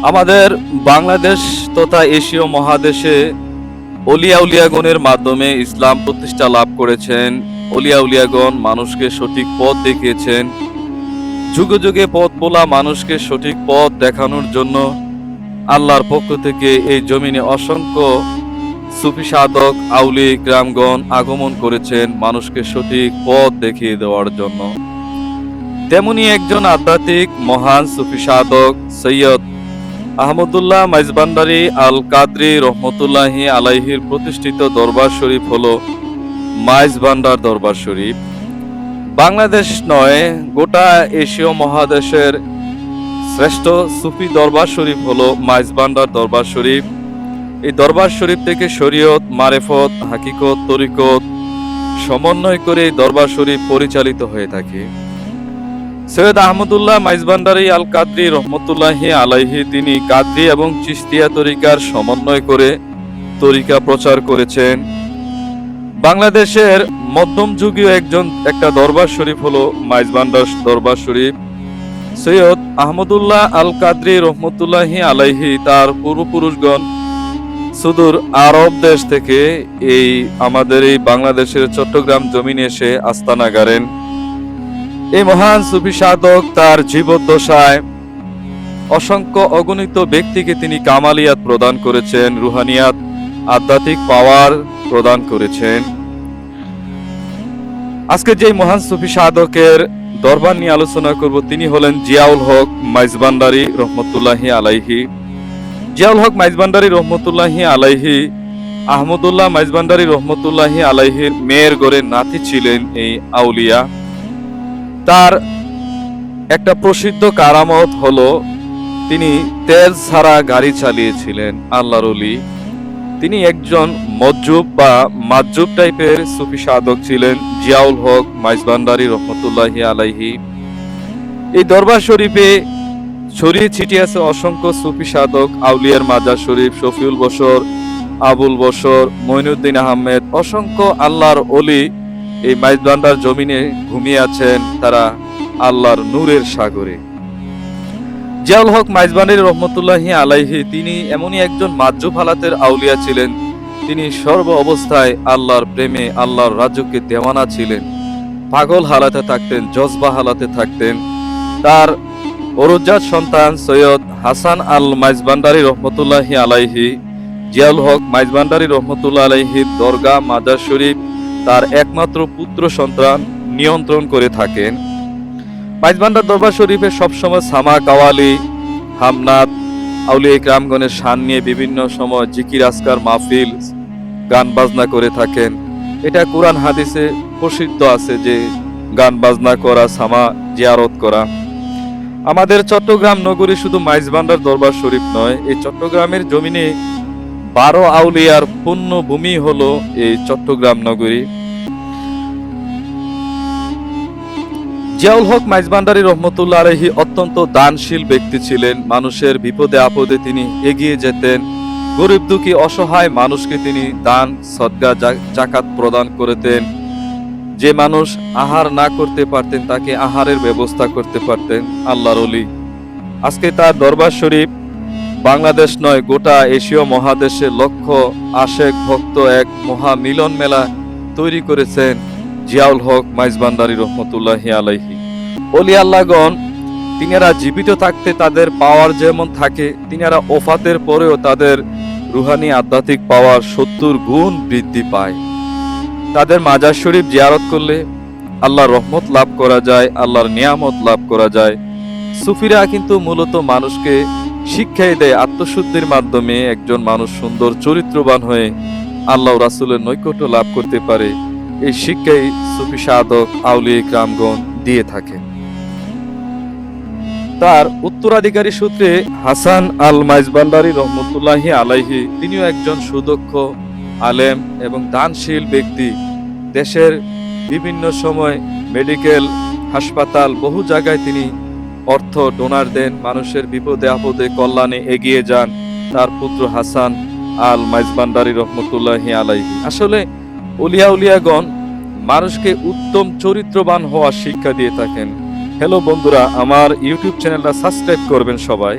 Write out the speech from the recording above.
আমাদের বাংলাদেশ তথা এশীয় মহাদেশে অলিয়া উলিয়াগণের মাধ্যমে ইসলাম প্রতিষ্ঠা লাভ করেছেন। অলিয়া উলিয়াগণ মানুষকে সঠিক পথ দেখিয়েছেন। যুগে যুগে পথ বলা মানুষকে সঠিক পথ দেখানোর জন্য আল্লাহর পক্ষ থেকে এই জমিনে অসংখ্য সুফি সাধক আউলি গ্রামগণ আগমন করেছেন মানুষকে সঠিক পথ দেখিয়ে দেওয়ার জন্য। তেমনি একজন আধ্যাত্মিক মহান সুফি সাধক সৈয়দ আহমদুল্লাহ মাইজভান্ডারী আল কাদরি রহমতুল্লাহি আলাইহির প্রতিষ্ঠিত দরবার শরীফ হলো মাইজভান্ডার দরবার শরীফ। বাংলাদেশ নয়, গোটা এশীয় মহাদেশের শ্রেষ্ঠ সুফি দরবার শরীফ হলো মাইজভান্ডার দরবার শরীফ। এই দরবার শরীফ থেকে শরীয়ত, মারেফত, হাকিকত, তরিকত সমন্বয় করে এই দরবার শরীফ পরিচালিত হয়ে থাকে। সৈয়দ আহমদুল্লাহ মাইজভান্ডারী আল কাদরি রহমতুল্লাহি আলাইহি তিনি কাদরি এবং চিশতিয়া তরিকার সমন্বয় করে তরিকা প্রচার করেছেন। বাংলাদেশের মধ্যমযুগীয় একটা দরবার শরীফ হলো মাইজভান্ডার দরবার শরীফ। সৈয়দ আহমদুল্লাহ আল কাদরি রহমতুল্লাহি আলাইহি তার পূর্বপুরুষগণ সুদূর আরব দেশ থেকে আমাদের এই বাংলাদেশের চট্টগ্রাম জমিনে এসে আস্তানা গাড়েন। এই মহান সুফি সাধক তার জীবদ্দশায় অসংখ্য অগণিত ব্যক্তিকে তিনি কামালিয়াত প্রদান করেছেন, রুহানিয়াত আধ্যাত্মিক পাওয়ার প্রদান করেছেন। আজকে যে মহান সুফি সাধকের দরবার নিয়ে আলোচনা করব তিনি হলেন জিয়াউল হক মাইজভান্ডারী রহমতুল্লাহি আলাইহি। জিয়াউল হক মাইজভান্ডারী রহমতুল্লাহি আলাইহি আহমদুল্লাহ মাইজভান্ডারী রহমতুল্লাহি আলাইহির মেয়ের গড়ে নাতি ছিলেন এই আউলিয়া। তার একটা প্রসিদ্ধ কারামত হলো তিনি তেল ছাড়া গাড়ি চালিয়েছিলেন। আল্লাহর ওলি তিনি একজন মজ্জুব বা মাজজুব টাইপের সুফি সাধক ছিলেন জিয়াউল হক মাইজভান্ডারী রহমতুল্লাহি আলাইহি। এই দরবার শরীফে ছড়িয়ে ছিটিয়ে আছে অসংখ্য সুফি সাধক আউলিয়ার মাজার শরীফ, শফিউল বশর, আবুল বশর, মঈনুদ্দিন আহমেদ, অসংখ্য আল্লাহর ওলি এই মাইজভান্ডার জমিনে ঘুমিয়ে আছেন তারা আল্লাহর নূরের সাগরে। জিয়াউল হক মাইজভান্ডারী রহমতুল্লাহি আলাইহি তিনি এমনই একজন মাজজুব হালাতের আউলিয়া ছিলেন। তিনি সর্ব অবস্থায় আল্লাহর প্রেমে, আল্লাহর রাজুকে দেওয়ানা ছিলেন। পাগল হালাতে থাকতেন, জজবা হালাতে থাকতেন। তার অরুজাত সন্তান সৈয়দ হাসান আল মাইজভান্ডারী রহমতুল্লাহি আলাইহি জিয়াউল হক মাইজভান্ডারী রহমতুল্লাহ আলাইহির দরগা মাজার শরীফ তার একমাত্র পুত্র সন্তান নিয়ন্ত্রণ করে থাকেন। মাইজভান্ডার দরবার শরীফে সবসময় সামা কাওয়ালি, হামনাত, আউলিয়া ইকরামগণের শান নিয়ে বিভিন্ন সময় জিকির আজকার মাহফিল, গান বাজনা করে থাকেন। এটা কুরআন হাদিসে প্রসিদ্ধ আছে যে গান বাজনা করা, সামা জিয়ারত করা। আমাদের চট্টগ্রাম নগরী শুধু মাইজভান্ডার দরবার শরীফ নয়, এই চট্টগ্রামের জমিনে 12 আউলিয়ার পুণ্য ভূমি হলো এই চট্টগ্রাম নগরী। জিয়াউল হক মাইজভান্ডারী রহমতুল্লাহ আলাইহি অত্যন্ত দানশীল ব্যক্তি ছিলেন। মানুষের বিপদে আপদে তিনি এগিয়ে যেতেন। গরিব দুঃখী অসহায় মানুষকে তিনি দান সদকা জাকাত প্রদান করতেন। যে মানুষ আহার না করতে পারতেন তাকে আহারের ব্যবস্থা করতে পারতেন আল্লাহর ওলি। আজকে তার দরবার শরীফ বাংলাদেশ নয়, গোটা এশীয় মহাদেশে লক্ষ আশেক ভক্ত এক মহা মিলন মেলা তৈরি করেছেন জিয়াউল হক মাইজভান্ডারী রহমতুল্লাহি আলাইহি। ওলি আল্লাহগণ তিনারা জীবিত থাকতে তাদের পাওয়ার যেমন থাকে, তিনারা ওফাতের পরেও তাদের রুহানি আধ্যাত্মিক পাওয়ার 70 গুণ বৃদ্ধি পায়। তাদের মাজার শরীফ জিয়ারত করলে আল্লাহর রহমত লাভ করা যায়, আল্লাহর নিয়ামত লাভ করা যায়। সুফিরা কিন্তু মূলত মানুষকে শিক্ষাই দেয় আত্মশুদ্ধির মাধ্যমে একজন মানুষ সুন্দর চরিত্রবান হয়ে আল্লাহ রাসূলের নৈকট্য লাভ করতে পারে। এই শিক্ষাই সুফি সাধক আউলিয়া ইকরামগণ দিয়ে থাকেন। তার উত্তরাধিকারী সূত্রে হাসান আল মাইজভান্ডারী রহমতুল্লাহি আলাইহি তিনিও একজন সুদক্ষ আলেম এবং দানশীল ব্যক্তি। দেশের বিভিন্ন সময় মেডিকেল, হাসপাতাল, বহু জায়গায় তিনি অর্থ ডোনার দেন, মানুষের বিপদে আপদে কল্যাণে এগিয়ে যান তার পুত্র হাসান আল মাইজভান্ডারী রহমতুল্লাহি আলাইহি। আসলে উলিয়াগণ মানুষকে উত্তম চরিত্রবান হওয়ার শিক্ষা দিয়ে থাকেন। হ্যালো বন্ধুরা, আমার ইউটিউব চ্যানেলটা সাবস্ক্রাইব করবেন সবাই।